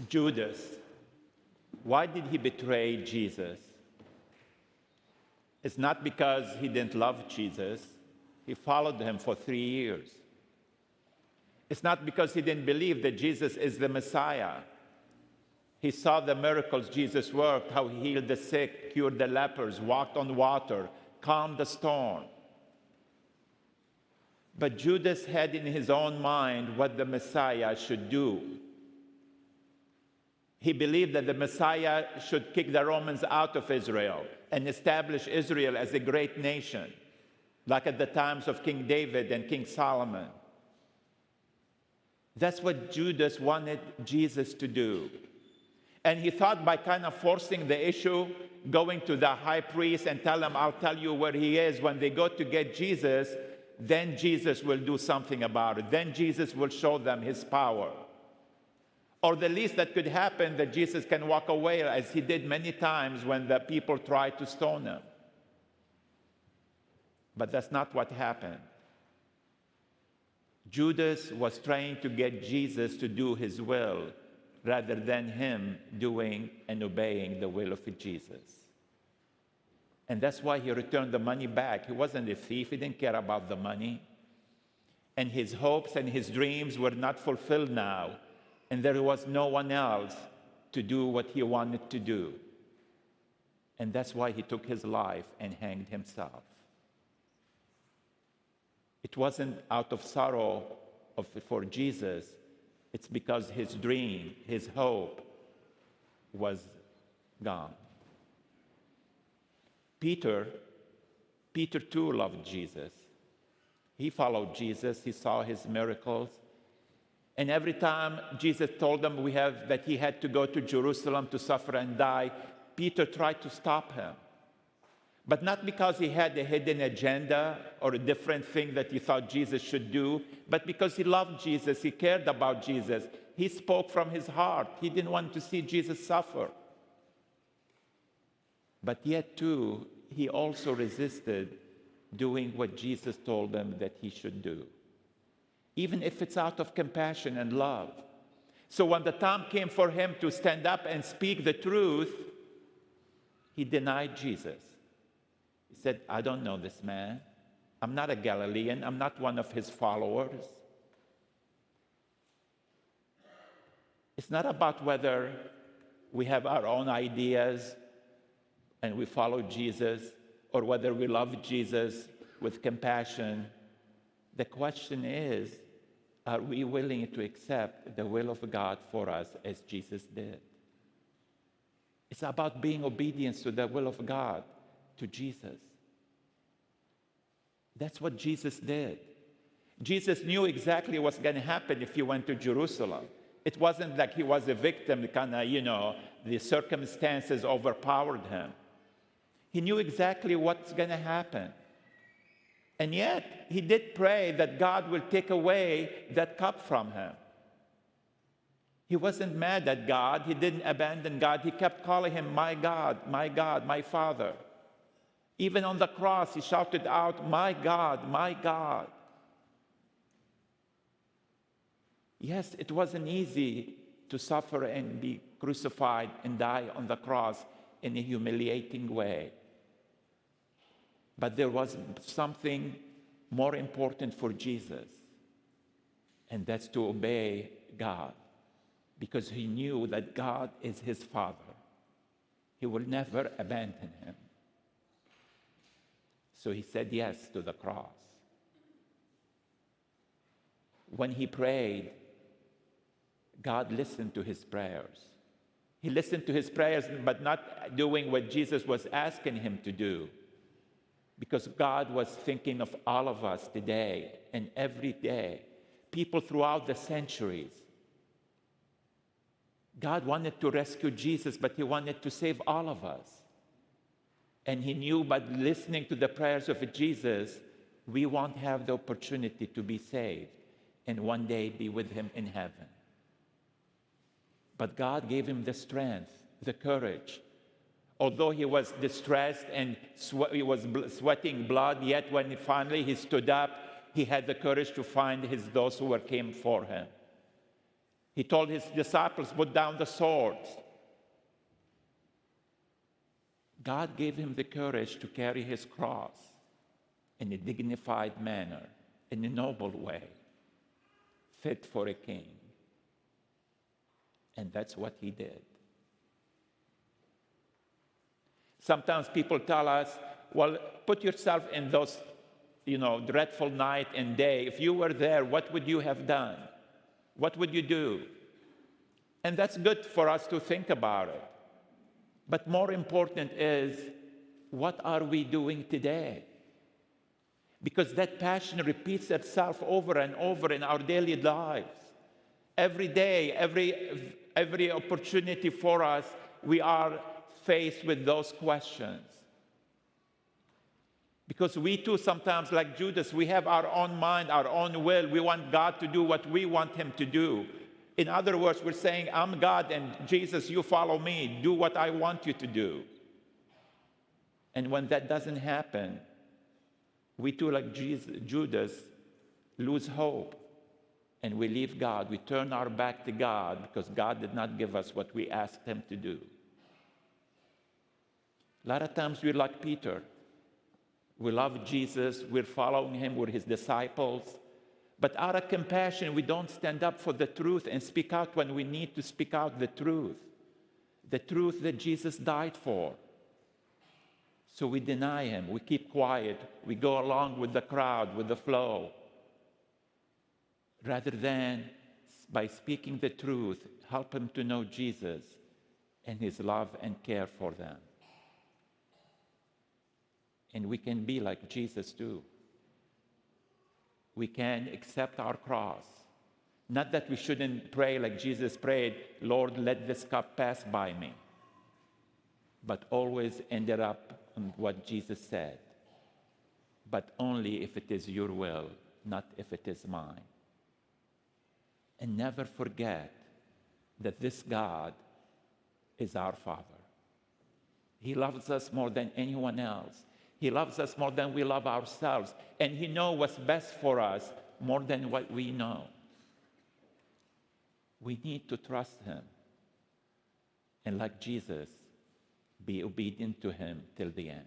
Judas, why did he betray Jesus? It's not because he didn't love Jesus. He followed him for 3 years. It's not because he didn't believe that Jesus is the Messiah. He saw the miracles Jesus worked, how he healed the sick, cured the lepers, walked on water, calmed the storm. But Judas had in his own mind what the Messiah should do. He believed that the Messiah should kick the Romans out of Israel and establish Israel as a great nation, like at the times of King David and King Solomon. That's what Judas wanted Jesus to do. And he thought by kind of forcing the issue, going to the high priest and tell him, I'll tell you where he is, when they go to get Jesus, then Jesus will do something about it. Then Jesus will show them his power. Or the least that could happen, that Jesus can walk away, as he did many times when the people tried to stone him. But that's not what happened. Judas was trying to get Jesus to do his will rather than him doing and obeying the will of Jesus. And that's why he returned the money back. He wasn't a thief. He didn't care about the money. And his hopes and his dreams were not fulfilled now. And there was no one else to do what he wanted to do. And that's why he took his life and hanged himself. It wasn't out of sorrow for Jesus. It's because his dream, his hope was gone. Peter too loved Jesus. He followed Jesus. He saw his miracles. And every time Jesus told him that he had to go to Jerusalem to suffer and die, Peter tried to stop him. But not because he had a hidden agenda or a different thing that he thought Jesus should do, but because he loved Jesus, he cared about Jesus. He spoke from his heart. He didn't want to see Jesus suffer. But yet, too, he also resisted doing what Jesus told him that he should do, even if it's out of compassion and love. So when the time came for him to stand up and speak the truth, he denied Jesus. He said, I don't know this man. I'm not a Galilean. I'm not one of his followers. It's not about whether we have our own ideas and we follow Jesus, or whether we love Jesus with compassion. The question is, are we willing to accept the will of God for us as Jesus did? It's about being obedient to the will of God, to Jesus. That's what Jesus did. Jesus knew exactly what's going to happen if he went to Jerusalem. It wasn't like he was a victim, the circumstances overpowered him. He knew exactly what's going to happen. And yet, he did pray that God will take away that cup from him. He wasn't mad at God. He didn't abandon God. He kept calling him, my God, my Father. Even on the cross, he shouted out, my God, my God. Yes, it wasn't easy to suffer and be crucified and die on the cross in a humiliating way. But there was something more important for Jesus, and that's to obey God, because he knew that God is his Father. He will never abandon him. So he said yes to the cross. When he prayed, God listened to his prayers. He listened to his prayers, but not doing what Jesus was asking him to do, because God was thinking of all of us today and every day, people throughout the centuries. God wanted to rescue Jesus, but he wanted to save all of us. And he knew by listening to the prayers of Jesus, we won't have the opportunity to be saved and one day be with him in heaven. But God gave him the strength, the courage. Although he was distressed and he was sweating blood, yet when finally he stood up, he had the courage to find those who came for him. He told his disciples, put down the swords. God gave him the courage to carry his cross in a dignified manner, in a noble way, fit for a king. And that's what he did. Sometimes people tell us, well, put yourself in those, dreadful night and day. If you were there, what would you have done? What would you do? And that's good for us to think about it. But more important is, what are we doing today? Because that passion repeats itself over and over in our daily lives. Every day, every opportunity for us, we are faced with those questions. Because we too, sometimes like Judas, we have our own mind, our own will. We want God to do what we want him to do. In other words, we're saying, I'm God, and Jesus, you follow me. Do what I want you to do. And when that doesn't happen, we too, like Judas, lose hope. And we leave God. We turn our back to God because God did not give us what we asked him to do. A lot of times we're like Peter. We love Jesus. We're following him. We're his disciples. But out of compassion, we don't stand up for the truth and speak out when we need to speak out the truth that Jesus died for. So we deny him. We keep quiet. We go along with the crowd, with the flow. Rather than, by speaking the truth, help them to know Jesus and his love and care for them. And we can be like Jesus too. We can accept our cross. Not that we shouldn't pray like Jesus prayed, Lord, let this cup pass by me. But always ended up on what Jesus said. But only if it is your will, not if it is mine. And never forget that this God is our Father. He loves us more than anyone else. He loves us more than we love ourselves. And he knows what's best for us more than what we know. We need to trust him. And like Jesus, be obedient to him till the end.